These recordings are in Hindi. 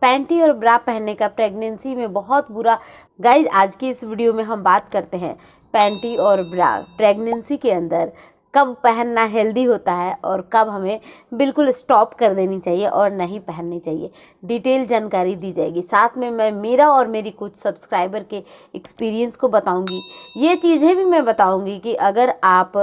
पैंटी और ब्रा पहनने का प्रेगनेंसी में बहुत बुरा। गाइज आज की इस वीडियो में हम बात करते हैं पैंटी और ब्रा प्रेगनेंसी के अंदर कब पहनना हेल्दी होता है और कब हमें बिल्कुल स्टॉप कर देनी चाहिए और नहीं पहननी चाहिए। डिटेल जानकारी दी जाएगी। साथ में मैं मेरा और मेरी कुछ सब्सक्राइबर के एक्सपीरियंस को बताऊंगी। ये चीज़ें भी मैं बताऊंगी कि अगर आप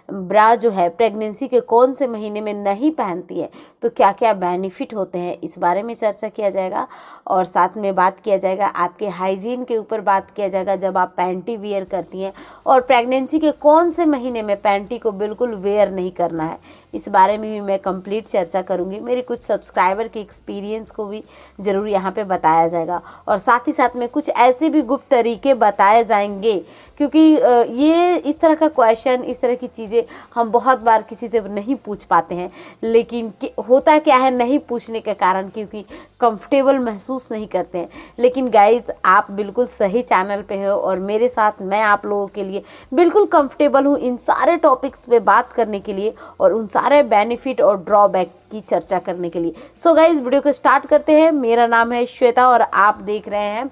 ब्रा जो है प्रेगनेंसी के कौन से महीने में नहीं पहनती है तो क्या क्या बेनिफिट होते हैं, इस बारे में चर्चा किया जाएगा। और साथ में बात किया जाएगा आपके हाइजीन के ऊपर बात किया जाएगा जब आप पैंटी वियर करती हैं, और प्रेगनेंसी के कौन से महीने में पैंटी को बिल्कुल वेयर नहीं करना है, इस बारे में भी मैं कंप्लीट चर्चा करूंगी। मेरे कुछ सब्सक्राइबर के एक्सपीरियंस को भी ज़रूर यहाँ पे बताया जाएगा, और साथ ही साथ में कुछ ऐसे भी गुप्त तरीके बताए जाएंगे, क्योंकि ये इस तरह का क्वेश्चन, इस तरह की चीज़ें हम बहुत बार किसी से नहीं पूछ पाते हैं। लेकिन होता क्या है, नहीं पूछने के कारण क्योंकि कंफर्टेबल महसूस नहीं करते हैं। लेकिन गाइज आप बिल्कुल सही चैनल पे हो और मेरे साथ मैं आप लोगों के लिए बिल्कुल कंफर्टेबल हूँ इन सारे टॉपिक्स पे बात करने के लिए और उन सारे बेनिफिट और ड्रॉबैक की चर्चा करने के लिए। सो गाइज वीडियो को स्टार्ट करते हैं। मेरा नाम है श्वेता और आप देख रहे हैं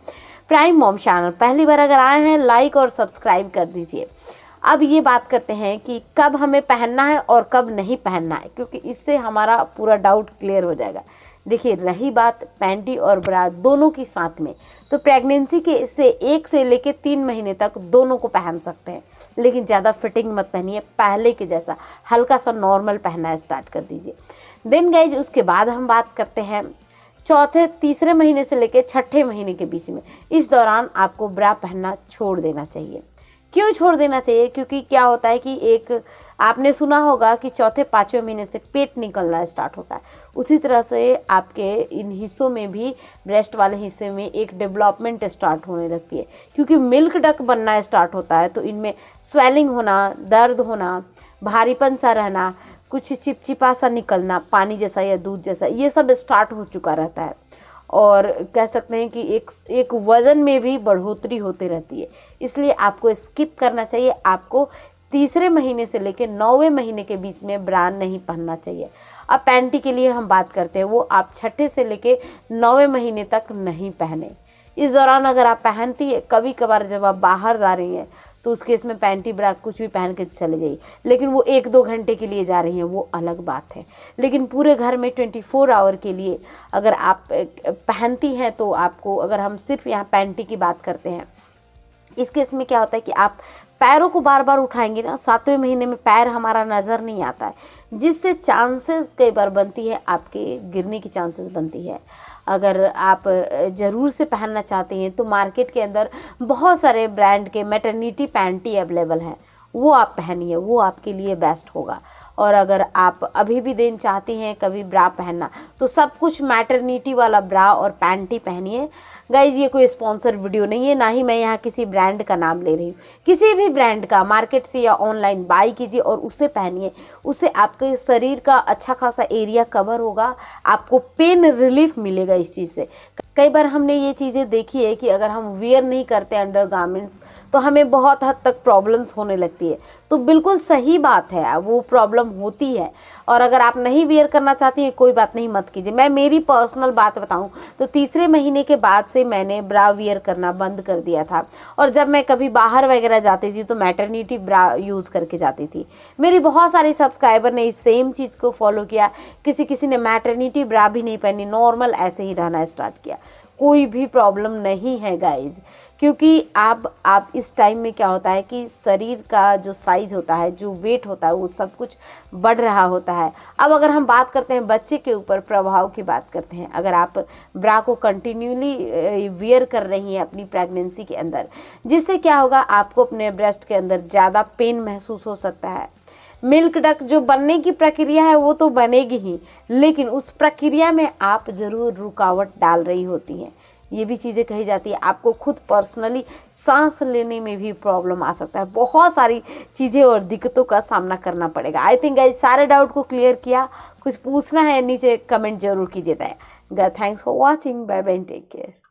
प्राइम मॉम चैनल। पहली बार अगर आए हैं लाइक और सब्सक्राइब कर दीजिए। अब ये बात करते हैं कि कब हमें पहनना है और कब नहीं पहनना है, क्योंकि इससे हमारा पूरा डाउट क्लियर हो जाएगा। देखिए, रही बात पैंटी और ब्रा दोनों की साथ में, तो प्रेगनेंसी के से 1 से लेके 3 महीने तक दोनों को पहन सकते हैं, लेकिन ज़्यादा फिटिंग मत पहनिए। पहले के जैसा हल्का सा नॉर्मल पहनना स्टार्ट कर दीजिए। देन गाइज उसके बाद हम बात करते हैं तीसरे महीने से लेकर 6ठे महीने के बीच में। इस दौरान आपको ब्रा पहनना छोड़ देना चाहिए। क्यों छोड़ देना चाहिए? क्योंकि क्या होता है कि एक आपने सुना होगा कि 4-5वें महीने से पेट निकलना स्टार्ट होता है। उसी तरह से आपके इन हिस्सों में भी, ब्रेस्ट वाले हिस्से में एक डेवलपमेंट स्टार्ट होने लगती है, क्योंकि मिल्क डक बनना स्टार्ट होता है। तो इनमें स्वेलिंग होना, दर्द होना, भारीपन सा रहना, कुछ चिपचिपा सा निकलना, पानी जैसा या दूध जैसा, ये सब स्टार्ट हो चुका रहता है। और कह सकते हैं कि एक वज़न में भी बढ़ोतरी होती रहती है। इसलिए आपको स्किप करना चाहिए। आपको तीसरे महीने से लेकर 9वें महीने के बीच में ब्रा नहीं पहनना चाहिए। अब पैंटी के लिए हम बात करते हैं, वो आप 6ठे से लेकर 9वें महीने तक नहीं पहने। इस दौरान अगर आप पहनती है, कभी कभार जब आप बाहर जा रही हैं तो उस केस में पैंटी ब्रा कुछ भी पहन के चले जाइए, लेकिन वो 1-2 घंटे के लिए जा रही हैं, वो अलग बात है। लेकिन पूरे घर में 24 आवर के लिए अगर आप पहनती हैं तो आपको, अगर हम सिर्फ यहाँ पैंटी की बात करते हैं, इस केस में क्या होता है कि आप पैरों को बार बार उठाएंगे ना, 7वें महीने में पैर हमारा नज़र नहीं आता है, जिससे चांसेस कई बार बनती है आपके गिरने की चांसेस बनती है। अगर आप ज़रूर से पहनना चाहते हैं तो मार्केट के अंदर बहुत सारे ब्रांड के मैटरनिटी पैंटी अवेलेबल हैं, वो आप पहनिए, वो आपके लिए बेस्ट होगा। और अगर आप अभी भी दिन चाहती हैं कभी ब्रा पहनना, तो सब कुछ मैटरनिटी वाला ब्रा और पैंटी पहनिए। गाइज ये कोई स्पॉन्सर वीडियो नहीं है, ना ही मैं यहाँ किसी ब्रांड का नाम ले रही हूँ। किसी भी ब्रांड का मार्केट से या ऑनलाइन बाई कीजिए और उसे पहनिए। उससे आपके शरीर का अच्छा खासा एरिया कवर होगा, आपको पेन रिलीफ मिलेगा इस चीज़ से। कई बार हमने ये चीज़ें देखी है कि अगर हम वेयर नहीं करते अंडर गारमेंट्स तो हमें बहुत हद तक प्रॉब्लम्स होने लगती है। तो बिल्कुल सही बात है, वो प्रॉब्लम होती है। और अगर आप नहीं वेयर करना चाहती हैं, कोई बात नहीं, मत कीजिए। मैं मेरी पर्सनल बात बताऊं तो तीसरे महीने के बाद से मैंने ब्रा वेयर करना बंद कर दिया था, और जब मैं कभी बाहर वगैरह जाती थी तो मैटरनिटी ब्रा यूज़ करके जाती थी। मेरी बहुत सारी सब्सक्राइबर ने इस सेम चीज़ को फॉलो किया। किसी ने मैटरनिटी ब्रा भी नहीं पहनी, नॉर्मल ऐसे ही रहना स्टार्ट किया। कोई भी प्रॉब्लम नहीं है गाइज, क्योंकि आप इस टाइम में क्या होता है कि शरीर का जो साइज़ होता है, जो वेट होता है, वो सब कुछ बढ़ रहा होता है। अब अगर हम बात करते हैं बच्चे के ऊपर प्रभाव की बात करते हैं, अगर आप ब्रा को कंटिन्यूली वियर कर रही हैं अपनी प्रेगनेंसी के अंदर, जिससे क्या होगा, आपको अपने ब्रेस्ट के अंदर ज़्यादा पेन महसूस हो सकता है। मिल्क डक जो बनने की प्रक्रिया है वो तो बनेगी ही, लेकिन उस प्रक्रिया में आप ज़रूर रुकावट डाल रही होती हैं। ये भी चीज़ें कही जाती है। आपको खुद पर्सनली सांस लेने में भी प्रॉब्लम आ सकता है। बहुत सारी चीज़ें और दिक्कतों का सामना करना पड़ेगा। आई थिंक गाइस सारे डाउट को क्लियर किया। कुछ पूछना है नीचे कमेंट जरूर कीजिए। Thanks for watching. Bye bye, take care.